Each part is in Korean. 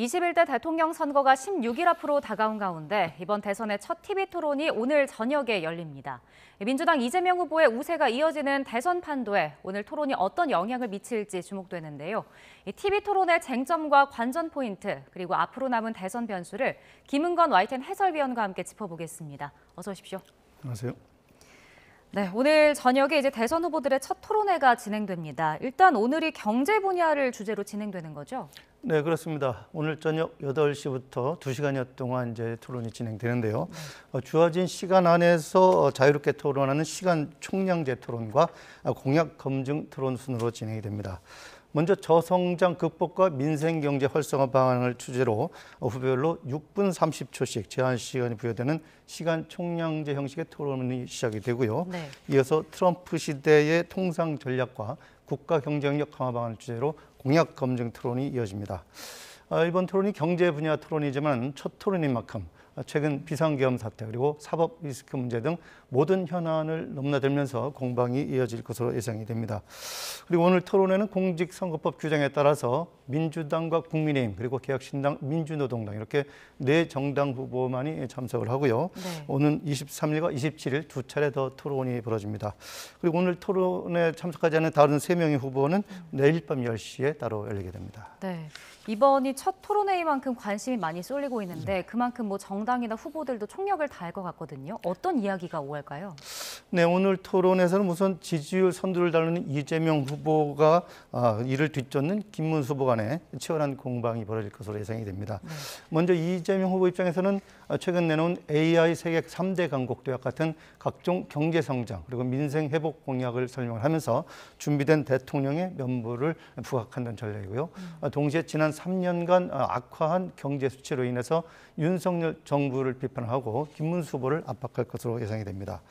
21대 대통령 선거가 16일 앞으로 다가온 가운데 이번 대선의 첫 TV 토론이 오늘 저녁에 열립니다. 민주당 이재명 후보의 우세가 이어지는 대선 판도에 오늘 토론이 어떤 영향을 미칠지 주목되는데요. 이 TV 토론의 쟁점과 관전 포인트 그리고 앞으로 남은 대선 변수를 김은건 YTN 해설위원과 함께 짚어보겠습니다. 어서 오십시오. 안녕하세요. 네, 오늘 저녁에 이제 대선 후보들의 첫 토론회가 진행됩니다. 일단 오늘이 경제 분야를 주제로 진행되는 거죠? 네, 그렇습니다. 오늘 저녁 8시부터 2시간여 동안 이제 토론이 진행되는데요. 주어진 시간 안에서 자유롭게 토론하는 시간 총량제 토론과 공약 검증 토론 순으로 진행이 됩니다. 먼저 저성장 극복과 민생 경제 활성화 방안을 주제로 후보별로 6분 30초씩 제한 시간이 부여되는 시간 총량제 형식의 토론이 시작이 되고요. 네. 이어서 트럼프 시대의 통상 전략과 국가 경쟁력 강화 방안을 주제로 공약 검증 토론이 이어집니다. 이번 토론이 경제 분야 토론이지만 첫 토론인 만큼 최근 비상계엄 사태 그리고 사법 리스크 문제 등 모든 현안을 넘나들면서 공방이 이어질 것으로 예상이 됩니다. 그리고 오늘 토론회는 공직선거법 규정에 따라서 민주당과 국민의힘 그리고 개혁신당, 민주노동당 이렇게 4정당 후보만이 참석을 하고요. 네. 오는 23일과 27일 두 차례 더 토론이 벌어집니다. 그리고 오늘 토론에 참석하지 않은 다른 3명의 후보는 내일 밤 10시에 따로 열리게 됩니다. 네. 이번이 첫 토론회이만큼 관심이 많이 쏠리고 있는데 그만큼 뭐 정당이나 후보들도 총력을 다할 것 같거든요. 어떤 이야기가 오갈까요? 네, 오늘 토론에서는 우선 지지율 선두를 다루는 이재명 후보가 이를 뒤쫓는 김문수 후보 간에 치열한 공방이 벌어질 것으로 예상이 됩니다. 네. 먼저 이재명 후보 입장에서는 최근 내놓은 AI 세계 3대 강국도약 같은 각종 경제 성장 그리고 민생 회복 공약을 설명을 하면서 준비된 대통령의 면모를 부각한다는 전략이고요. 동시에 지난 3년간 악화한 경제 수치로 인해서 윤석열 정부를 비판하고 김문수 후보를 압박할 것으로 예상이 됩니다.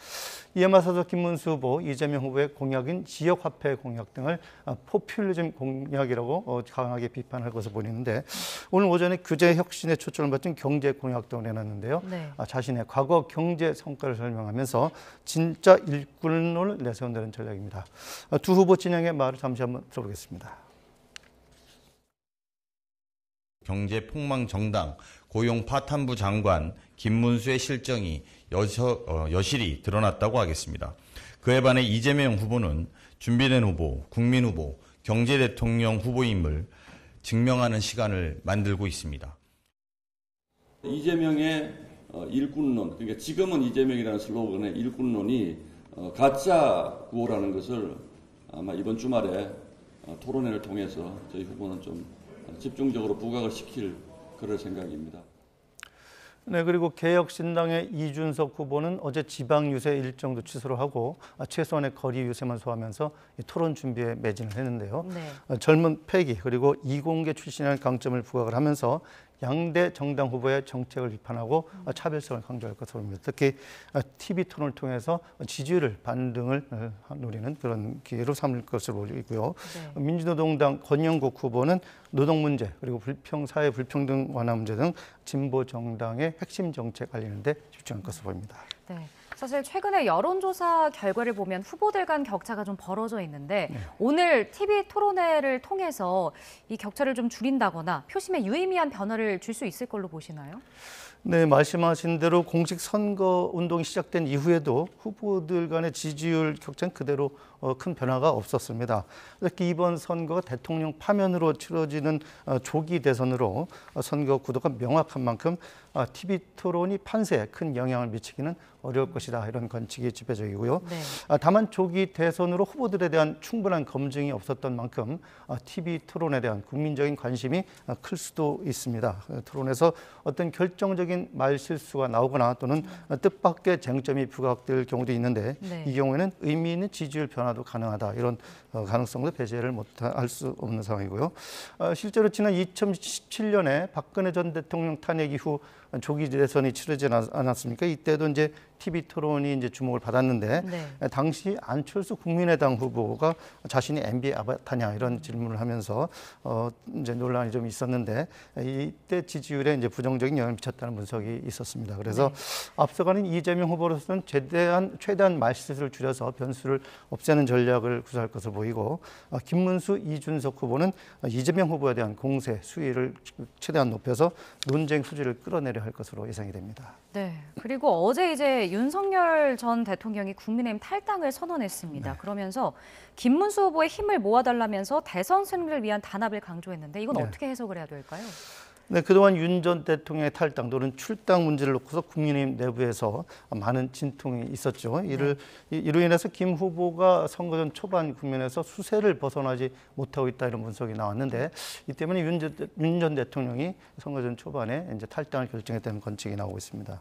이에 맞서서 김문수 후보, 이재명 후보의 공약인 지역화폐 공약 등을 포퓰리즘 공약이라고 강하게 비판할 것으로 보이는데 오늘 오전에 규제 혁신에 초점을 맞춘 경제 공약도 내놨는데요. 네. 자신의 과거 경제 성과를 설명하면서 진짜 일꾼론을 내세운다는 전략입니다. 두 후보 진영의 말을 잠시 한번 들어보겠습니다. 경제 폭망 정당 고용 파탄부 장관 김문수의 실정이 여실히 드러났다고 하겠습니다. 그에 반해 이재명 후보는 준비된 후보, 국민 후보, 경제 대통령 후보임을 증명하는 시간을 만들고 있습니다. 이재명의 일꾼론, 그러니까 지금은 이재명이라는 슬로건의 일꾼론이 가짜 구호라는 것을 아마 이번 주말에 토론회를 통해서 저희 후보는 좀 집중적으로 부각을 시킬 그럴 생각입니다. 네, 그리고 개혁신당의 이준석 후보는 어제 지방 유세 일정도 취소를 하고 최소한의 거리 유세만 소화하면서 토론 준비에 매진을 했는데요. 네. 젊은 패기 그리고 이공계 출신이라는 강점을 부각을 하면서 양대 정당 후보의 정책을 비판하고 차별성을 강조할 것으로 봅니다. 특히 TV 토론을 통해서 지지율을 반등을 노리는 그런 기회로 삼을 것으로 보이고요. 네. 민주노동당 권영국 후보는 노동 문제 그리고 사회 불평등 완화 문제 등 진보 정당의 핵심 정책 알리는 데 집중할 것으로 보입니다. 네. 사실 최근에 여론조사 결과를 보면 후보들 간 격차가 좀 벌어져 있는데 네. 오늘 TV 토론회를 통해서 이 격차를 좀 줄인다거나 표심에 유의미한 변화를 줄 수 있을 걸로 보시나요? 네, 말씀하신 대로 공식 선거 운동이 시작된 이후에도 후보들 간의 지지율 격차는 그대로 큰 변화가 없었습니다. 특히 이번 선거가 대통령 파면으로 치러지는 조기 대선으로 선거 구도가 명확한 만큼 TV 토론이 판세에 큰 영향을 미치기는 어려울 것이다. 이런 관측이 지배적이고요. 네. 다만 조기 대선으로 후보들에 대한 충분한 검증이 없었던 만큼 TV 토론에 대한 국민적인 관심이 클 수도 있습니다. 토론에서 어떤 결정적인 말실수가 나오거나 또는 뜻밖의 쟁점이 부각될 경우도 있는데 네. 이 경우에는 의미 있는 지지율 변화도 가능하다. 이런 가능성도 배제를 못할 수 없는 상황이고요. 실제로 지난 2017년에 박근혜 전 대통령 탄핵 이후 조기 대선이 치러지지 않았습니까? 이때도 이제 TV 토론이 이제 주목을 받았는데 네. 당시 안철수 국민의당 후보가 자신이 MB 아바타냐 이런 질문을 하면서 이제 논란이 좀 있었는데 이때 지지율에 이제 부정적인 영향을 미쳤다는 분석이 있었습니다. 그래서 네. 앞서가는 이재명 후보로서는 최대한 말실수를 줄여서 변수를 없애는 전략을 구사할 것으로 보이고 김문수, 이준석 후보는 이재명 후보에 대한 공세 수위를 최대한 높여서 논쟁 수지를 끌어내려 할 것으로 예상이 됩니다. 네. 그리고 어제 이제 윤석열 전 대통령이 국민의힘 탈당을 선언했습니다. 그러면서 김문수 후보의 힘을 모아달라면서 대선 승리를 위한 단합을 강조했는데 이건 어떻게 해석을 해야 될까요? 네, 그동안 윤 전 대통령의 탈당 또는 출당 문제를 놓고서 국민의힘 내부에서 많은 진통이 있었죠. 이로 인해서 김 후보가 선거전 초반 국면에서 수세를 벗어나지 못하고 있다 이런 분석이 나왔는데 이 때문에 윤 전 대통령이 선거전 초반에 이제 탈당을 결정했다는 관측이 나오고 있습니다.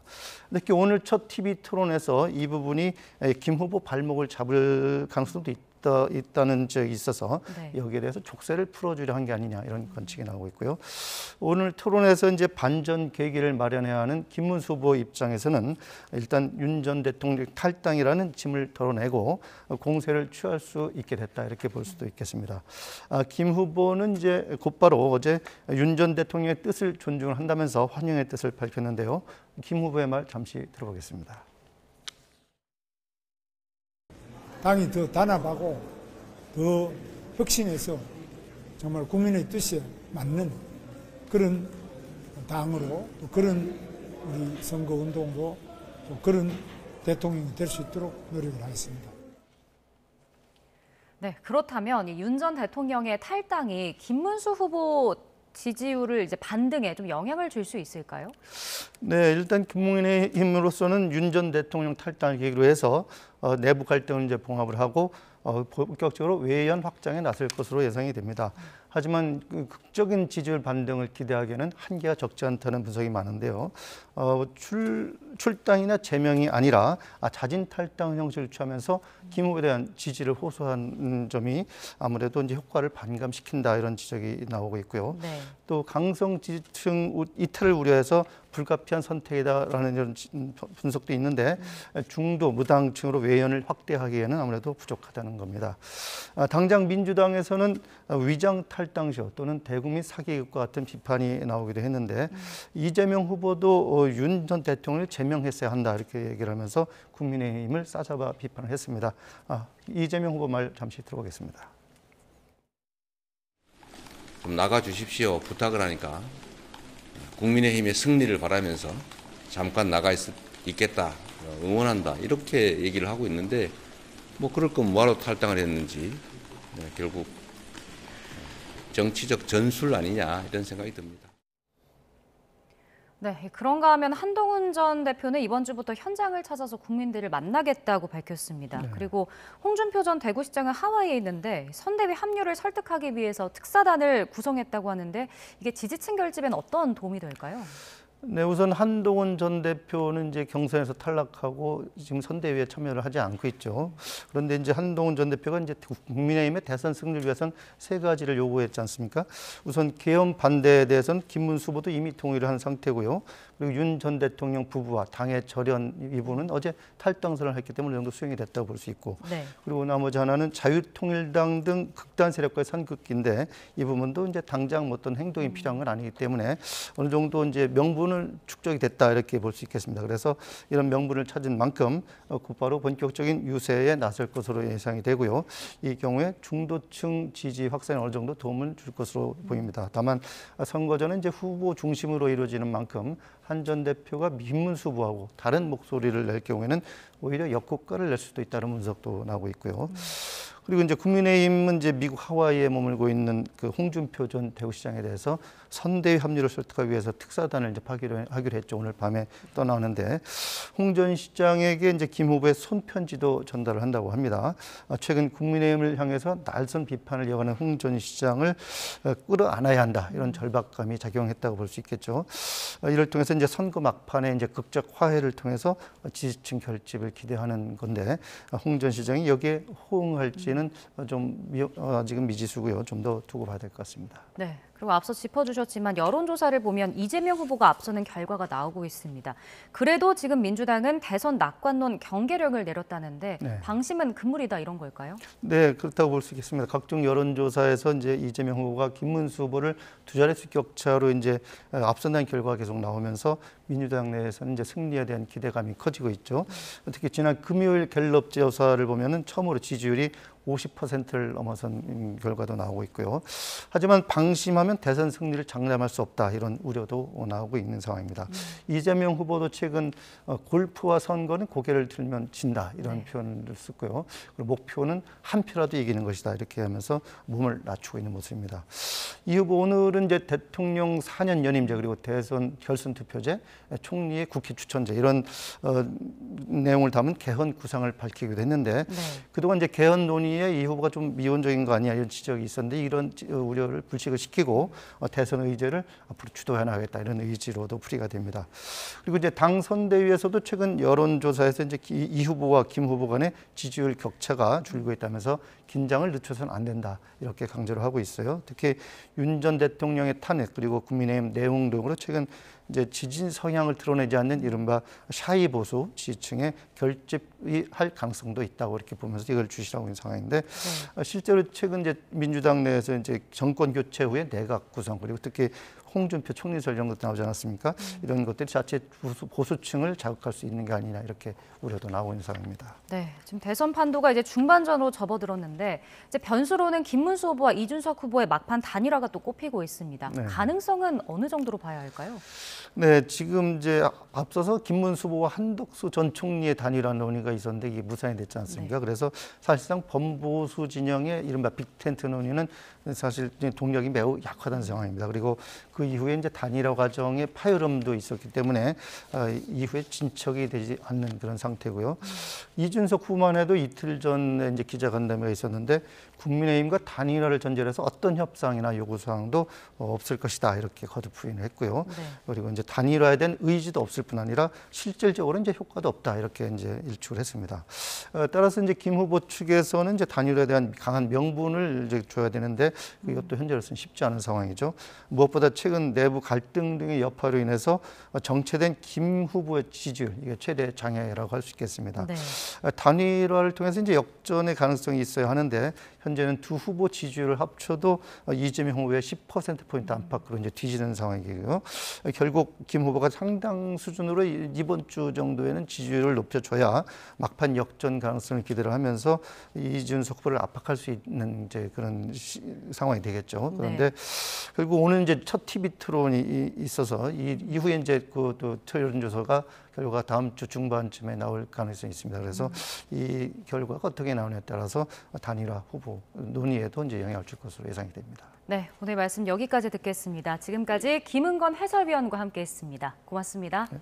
특히 오늘 첫 TV 토론에서 이 부분이 김 후보 발목을 잡을 가능성도 있다는 적이 있어서 여기에 대해서 족쇄를 풀어주려 한 게 아니냐 이런 관측이 나오고 있고요. 오늘 토론에서 이제 반전 계기를 마련해야 하는 김문수 후보 입장에서는 일단 윤 전 대통령 탈당이라는 짐을 덜어내고 공세를 취할 수 있게 됐다 이렇게 볼 수도 있겠습니다. 김 후보는 이제 곧바로 어제 윤 전 대통령의 뜻을 존중을 한다면서 환영의 뜻을 밝혔는데요. 김 후보의 말 잠시 들어보겠습니다. 당이 더 단합하고 더 혁신해서 정말 국민의 뜻에 맞는 그런 당으로 또 그런 우리 선거운동으로 또 그런 대통령이 될 수 있도록 노력을 하겠습니다. 네, 그렇다면 윤 전 대통령의 탈당이 김문수 후보 지지율을 이제 반등에 좀 영향을 줄 수 있을까요? 네, 일단 국민의힘으로서는 윤 전 대통령 탈당을 계기로 해서 내부 갈등을 이제 봉합을 하고 본격적으로 외연 확장에 나설 것으로 예상이 됩니다. 하지만 그 극적인 지지율 반등을 기대하기에는 한계가 적지 않다는 분석이 많은데요. 출당이나 제명이 아니라 자진 탈당 형식을 취하면서 김 후보에 대한 지지를 호소한 점이 아무래도 이제 효과를 반감시킨다 이런 지적이 나오고 있고요. 또 강성 지지층 이탈을 우려해서 불가피한 선택이다라는 이런 분석도 있는데 중도 무당층으로 외연을 확대하기에는 아무래도 부족하다는 겁니다. 당장 민주당에서는 위장 탈당쇼 또는 대국민 사기극과 같은 비판이 나오기도 했는데 이재명 후보도 윤 전 대통령을 제명했어야 한다 이렇게 얘기를 하면서 국민의힘을 싸잡아 비판을 했습니다. 이재명 후보 말 잠시 들어보겠습니다. 좀 나가주십시오 부탁을 하니까 국민의힘의 승리를 바라면서 잠깐 나가 있겠다 응원한다 이렇게 얘기를 하고 있는데 뭐 그럴 거면 뭐하러 탈당을 했는지 결국 정치적 전술 아니냐 이런 생각이 듭니다. 네, 그런가 하면 한동훈 전 대표는 이번 주부터 현장을 찾아서 국민들을 만나겠다고 밝혔습니다. 그리고 홍준표 전 대구시장은 하와이에 있는데 선대위 합류를 설득하기 위해서 특사단을 구성했다고 하는데 이게 지지층 결집엔 어떤 도움이 될까요? 네, 우선 한동훈 전 대표는 이제 경선에서 탈락하고 지금 선대위에 참여를 하지 않고 있죠. 그런데 이제 한동훈 전 대표가 이제 국민의힘의 대선 승리를 위해서는 세 가지를 요구했지 않습니까? 우선 계엄 반대에 대해서는 김문수 후보도 이미 동의를 한 상태고요. 그리고 윤 전 대통령 부부와 당의 절연 이 부분은 어제 탈당선을 했기 때문에 어느 정도 수용이 됐다고 볼 수 있고, 그리고 나머지 하나는 자유통일당 등 극단 세력과의 선긋기인데 이 부분도 이제 당장 어떤 행동이 필요한 건 아니기 때문에 어느 정도 이제 명분을 축적이 됐다 이렇게 볼 수 있겠습니다. 그래서 이런 명분을 찾은 만큼 곧바로 본격적인 유세에 나설 것으로 예상이 되고요. 이 경우에 중도층 지지 확산에 어느 정도 도움을 줄 것으로 보입니다. 다만 선거전은 이제 후보 중심으로 이루어지는 만큼 한 전 대표가 김문수 후보하고 다른 목소리를 낼 경우에는 오히려 역효과를 낼 수도 있다는 분석도 나오고 있고요. 그리고 이제 국민의힘은 이제 미국 하와이에 머물고 있는 그 홍준표 전 대구시장에 대해서 선대위 합류를 설득하기 위해서 특사단을 이제 하기로 했죠. 오늘 밤에 떠나는데 홍 전 시장에게 이제 김 후보의 손편지도 전달을 한다고 합니다. 최근 국민의힘을 향해서 날선 비판을 이어가는 홍 전 시장을 끌어안아야 한다 이런 절박감이 작용했다고 볼 수 있겠죠. 이를 통해서 이제 선거 막판에 이제 극적 화해를 통해서 지지층 결집을 기대하는 건데 홍 전 시장이 여기에 호응할지는 좀 아직은 미지수고요. 좀 더 두고 봐야 될 것 같습니다. 네. 그리고 앞서 짚어주셨지만 여론조사를 보면 이재명 후보가 앞서는 결과가 나오고 있습니다. 그래도 지금 민주당은 대선 낙관론 경계령을 내렸다는데 네. 방심은 금물이다 이런 걸까요? 네, 그렇다고 볼 수 있겠습니다. 각종 여론조사에서 이제 이재명 후보가 김문수 후보를 두 자릿수 격차로 이제 앞선다는 결과가 계속 나오면서 민주당 내에서는 이제 승리에 대한 기대감이 커지고 있죠. 특히 지난 금요일 갤럽 조사를 보면은 처음으로 지지율이 50%를 넘어선 결과도 나오고 있고요. 하지만 방심하면 대선 승리를 장담할 수 없다 이런 우려도 나오고 있는 상황입니다. 이재명 후보도 최근 골프와 선거는 고개를 들면 진다 이런 표현을 썼고요. 그리고 목표는 한 표라도 이기는 것이다 이렇게 하면서 몸을 낮추고 있는 모습입니다. 이 후보 오늘은 이제 대통령 4년 연임제 그리고 대선 결선 투표제, 총리의 국회 추천제 이런 내용을 담은 개헌 구상을 밝히기도 했는데 그동안 이제 개헌 논의에 이 후보가 좀 미온적인 거 아니냐 이런 지적이 있었는데 이런 우려를 불식을 시키고 대선 의제를 앞으로 주도해 나가겠다 이런 의지로도 풀이가 됩니다. 그리고 이제 당 선대위에서도 최근 여론조사에서 이제 이 후보와 김 후보 간의 지지율 격차가 줄고 있다면서 긴장을 늦춰서는 안 된다 이렇게 강조를 하고 있어요. 특히 윤 전 대통령의 탄핵 그리고 국민의힘 내용 등으로 최근 이제 지진 성향을 드러내지 않는 이른바 샤이 보수 지지층의 결집이 할 가능성도 있다고 이렇게 보면서 이걸 주시하고 있는 상황인데 실제로 최근 이제 민주당 내에서 이제 정권 교체 후에 내각 구성 그리고 특히 홍준표 총리설 이런 것도 나오지 않았습니까? 이런 것들이 자체 보수층을 자극할 수 있는 게 아니냐 이렇게 우려도 나오고 있는 상황입니다. 네, 지금 대선 판도가 이제 중반전으로 접어들었는데 이제 변수로는 김문수 후보와 이준석 후보의 막판 단일화가 또 꼽히고 있습니다. 네. 가능성은 어느 정도로 봐야 할까요? 네, 지금 이제 앞서서 김문수 후보와 한덕수 전 총리의 단일화 논의가 있었는데 이게 무산이 됐지 않습니까? 그래서 사실상 범보수 진영의 이른바 빅텐트 논의는 사실 동력이 매우 약화된 상황입니다. 그리고 그 이후에 이제 단일화 과정에 파열음도 있었기 때문에 이후에 진척이 되지 않는 그런 상태고요. 이준석 후보만 해도 이틀 전에 이제 기자간담회가 있었는데 국민의힘과 단일화를 전제로 해서 어떤 협상이나 요구사항도 없을 것이다 이렇게 거듭 부인을 했고요. 그리고 이제 단일화에 대한 의지도 없을 뿐 아니라 실질적으로 이제 효과도 없다 이렇게 이제 일축을 했습니다. 따라서 이제 김 후보 측에서는 이제 단일화에 대한 강한 명분을 이제 줘야 되는데 이것도 현재로서는 쉽지 않은 상황이죠. 무엇보다 최근 내부 갈등 등의 여파로 인해서 정체된 김 후보의 지지율 이게 최대 장애라고 할 수 있겠습니다. 단일화를 통해서 이제 역전의 가능성이 있어야 하는데 현재는 두 후보 지지율을 합쳐도 이재명 후보의 10%포인트 안팎으로 이제 뒤지는 상황이고요. 결국 김 후보가 상당 수준으로 이번 주 정도에는 지지율을 높여줘야 막판 역전 가능성을 기대를 하면서 이준석 후보를 압박할 수 있는 이제 그런 상황이 되겠죠. 그런데 결국 오늘 이제 첫 TV 토론이 있어서 이후에 이제 그 또 여론조사가 결과가 다음 주 중반쯤에 나올 가능성이 있습니다. 그래서 이 결과가 어떻게 나오냐에 따라서 단일화 후보 논의에도 이제 영향을 줄 것으로 예상이 됩니다. 네, 오늘 말씀 여기까지 듣겠습니다. 지금까지 김은건 해설위원과 함께했습니다. 고맙습니다. 네.